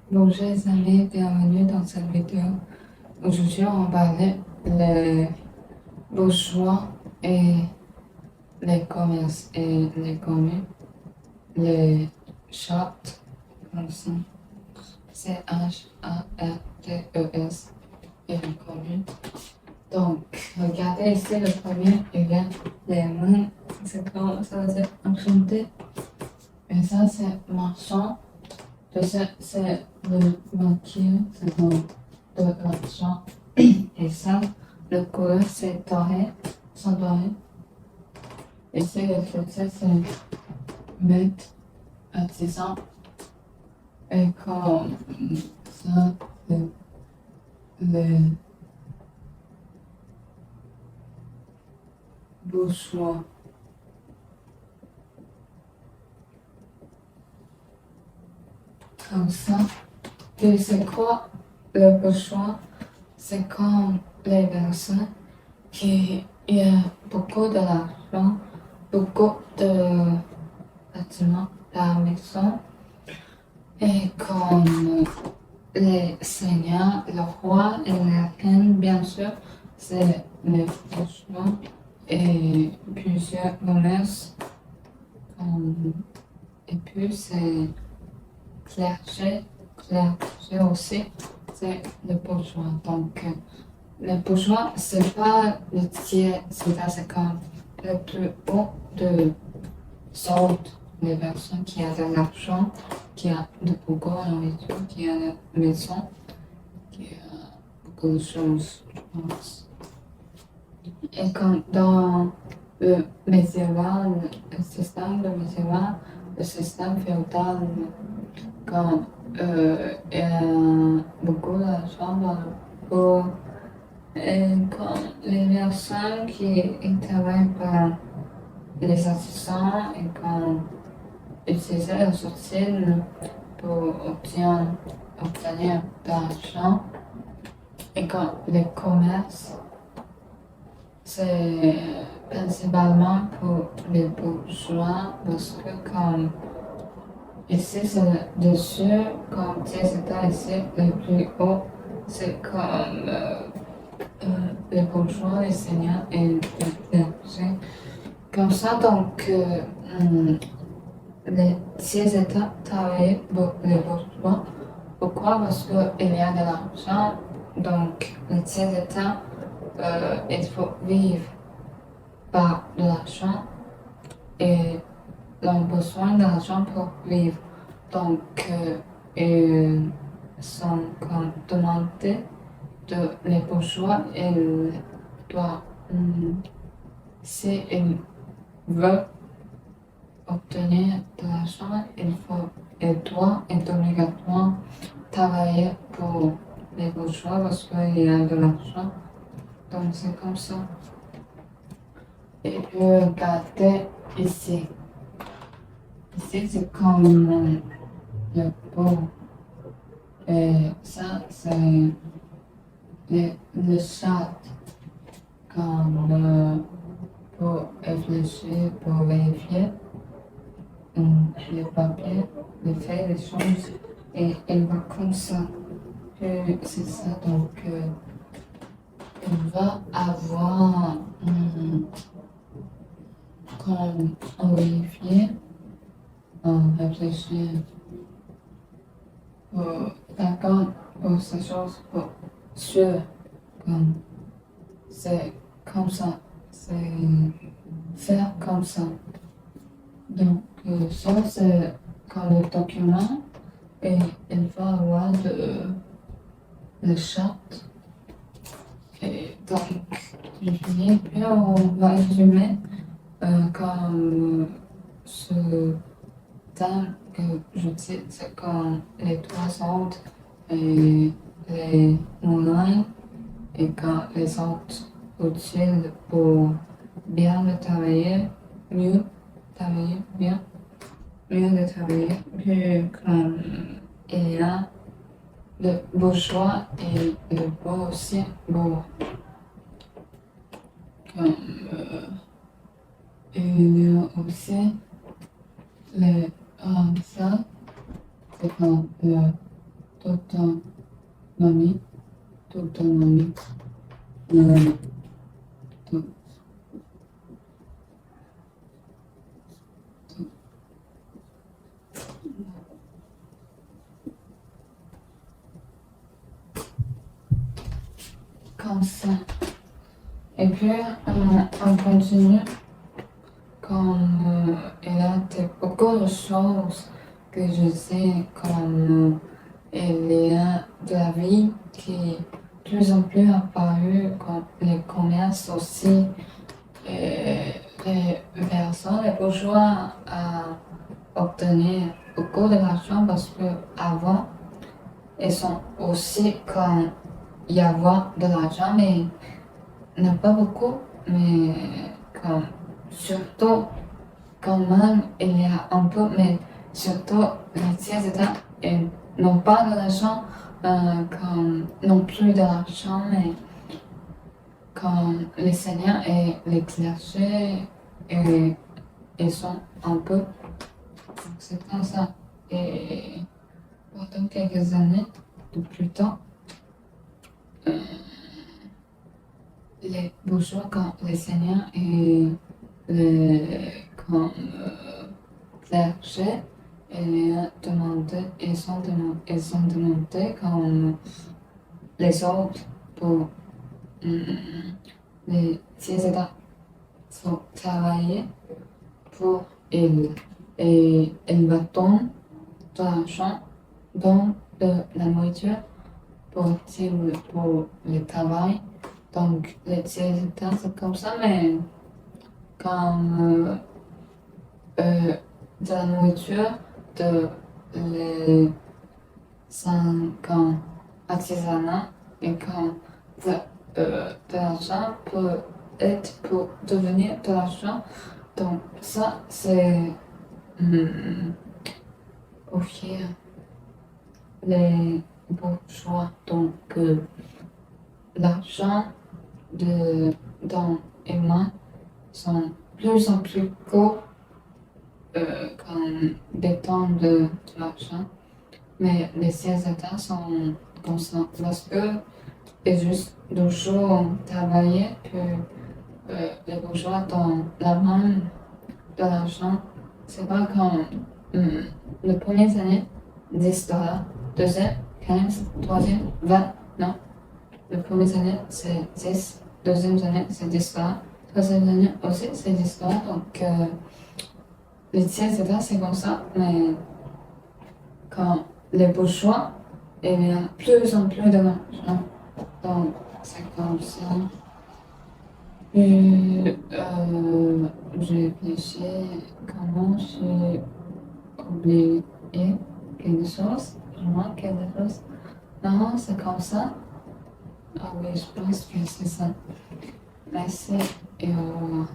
Bonjour les amis, bienvenue dans cette vidéo. Aujourd'hui, on va parler les bourgeois et les commerces et les communes, les chartes, comme ça, CHARTES et les communes. Donc, regardez ici le premier, il y a les mains, c'est comme ça veut dire enchanté. Et ça, c'est marchand. Deuxième, c'est le banquier, c'est donc de l'argent. Et ça, le couleur, c'est doré, sans doré. Et c'est le français, c'est maître, artisan. Et comme ça, le bourgeois. Comme ça. Et c'est quoi le bourgeois? C'est comme les personnes qui y a beaucoup d'argent, beaucoup de bâtiments, la maison, et comme les seigneurs, le roi et la reine, bien sûr, c'est les bourgeois et plusieurs commerces, et puis c'est clergé, clergé aussi, c'est le bourgeois. Donc, le bourgeois, c'est pas le tiers, c'est comme le plus haut de sorte les personnes qui ont de l'argent, qui ont de beaucoup de nourriture, qui ont une maison, qui a beaucoup de choses, je pense. Et comme dans le médiéval, le système de médiéval, le système féodal, quand il y a beaucoup d'argent dans le pot, et comme les personnes qui travaillent par les artisans et quand utiliser les outils pour obtenir de l'argent, et quand les commerces, c'est principalement pour les bourgeois parce que comme ici c'est le dessus, comme ces états ici, le plus haut, c'est comme les bourgeois, les seigneurs et les bergers. Comme ça, donc, ces États travaillent pour les bourgeois. Pourquoi? Parce qu'il y a de l'argent, donc ces États, il faut vivre par de l'argent et ont besoin d'argent pour vivre. Donc, ils sont comme demandés de les bourgeois, ils doivent, s'ils veulent obtenir de l'argent, il doit être obligatoire travailler pour les bourgeois parce qu'il y a de l'argent. Donc c'est comme ça. Et puis regardez ici. Ici c'est comme le pot. Et ça c'est le chat comme pour réfléchir, pour vérifier les papiers, les faits, les choses, et elle va comme ça. C'est ça, donc elle va avoir comme en vérifier, en réfléchir, pour d'accord pour ces choses, pour sûr, comme c'est comme ça, c'est faire comme ça. Donc, ça, c'est comme le document et il va avoir le charte. Et donc, je finis, puis on va résumer comme ce thème que je dis, c'est comme les trois autres et les moulins et quand les autres utiles pour bien le travailler, mieux travailler, bien. Mieux de travailler, puis comme il y a le bourgeois et le beau aussi, beau. Comme il y a aussi le ça, c'est comme Autonomie, autonomie, euh, tout- tout- comme ça. Et puis, on continue comme il y a beaucoup de choses que je sais, comme il y a de la vie qui est de plus en plus apparue, comme les commerces aussi, et les personnes, les bourgeois à obtenir beaucoup d'argent parce que avant, ils sont aussi comme y avoir de l'argent, mais non pas beaucoup, mais comme surtout quand même il y a un peu, mais surtout les tiers états ils n'ont pas de l'argent, comme non plus de l'argent, mais comme les seigneurs et les clergés, et, ils sont un peu, c'est comme ça. Et pendant quelques années de plus tard, euh, les bourgeois, quand les seigneurs et les comme, clergés, ils ont demandé comme les autres pour les États sont travailler pour ils. Et ils va donner de l'argent dans de la nourriture pour le travail. Donc, les États, c'est comme ça, mais comme de la nourriture, de les 50 artisanat et quand de l'argent peut être pour devenir de l'argent. Donc ça, c'est offrir les bourgeois. Donc l'argent de dans et moi sont plus en plus gros comme des temps de l'argent. Mais les 16 États sont constants parce que c'est juste toujours travailler que les bourgeois dans la main de l'argent. C'est pas comme le premier année, 10 dollars, deuxième, 15, troisième, 20, non. Le premier année, c'est 10, deuxième année, c'est 10 dollars, troisième année aussi, c'est 10 dollars. Donc, les tiers États, c'est comme ça, mais quand les bourgeois, il y a plus en plus de l'argent. Donc, c'est comme ça. Et j'ai réfléchi comment j'ai oublié quelque chose. Je manque quelque chose. Non, c'est comme ça. Ah oui, je pense que c'est ça. Merci et au revoir.